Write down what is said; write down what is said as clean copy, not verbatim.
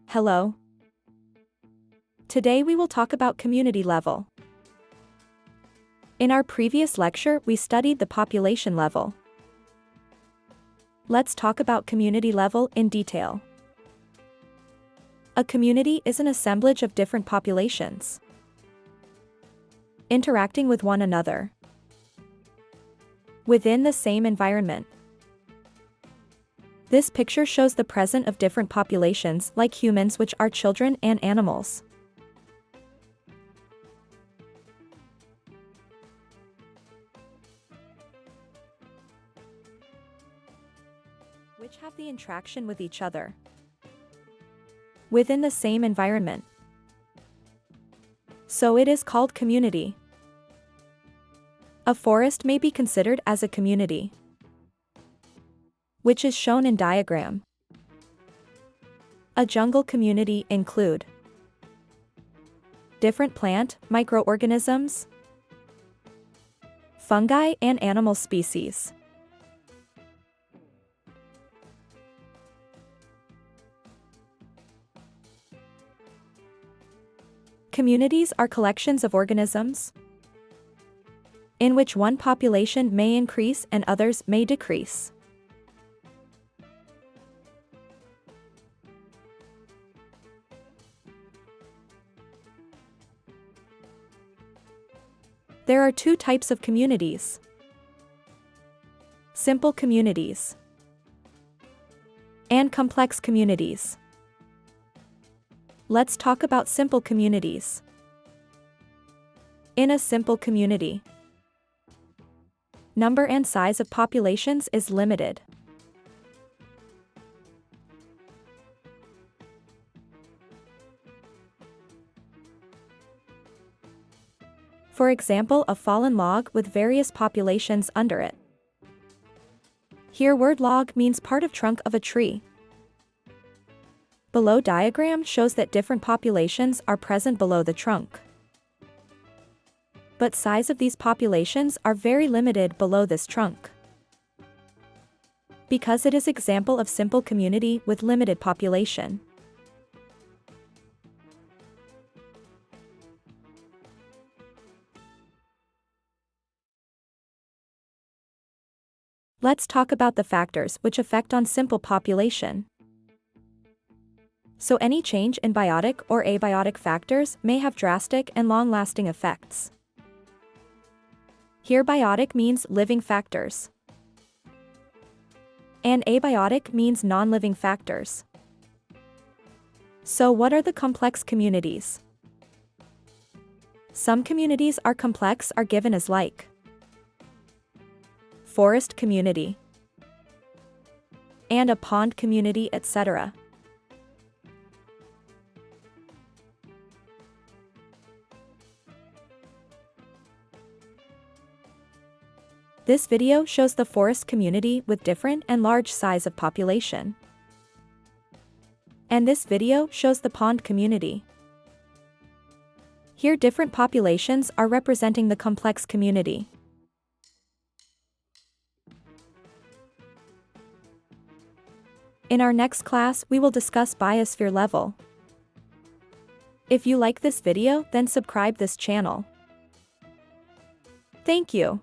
Hello. Today we will talk about community level. In our previous lecture, we studied the population level. Let's talk about community level in detail. A community is an assemblage of different populations interacting with one another within the same environment. This picture shows the presence of different populations like humans, which are children, and animals. Which have the interaction with each other within the same environment. So it is called community. A forest may be considered as a community, which is shown in diagram. A jungle community include different plant, microorganisms, fungi, and animal species. Communities are collections of organisms in which one population may increase and others may decrease. There are two types of communities: simple communities and complex communities. Let's talk about simple communities. In a simple community, number and size of populations is limited. For example, a fallen log with various populations under it. Here word log means part of trunk of a tree. Below diagram shows that different populations are present below the trunk. But size of these populations are very limited below this trunk, because it is example of simple community with limited population. Let's talk about the factors which affect on simple population. So any change in biotic or abiotic factors may have drastic and long-lasting effects. Here biotic means living factors, and abiotic means non-living factors. So what are the complex communities? Some communities are complex are given as like forest community and a pond community, etc. This video shows the forest community with different and large size of population. And this video shows the pond community. Here different populations are representing the complex community. In our next class, we will discuss biosphere level. If you like this video, then subscribe this channel. Thank you.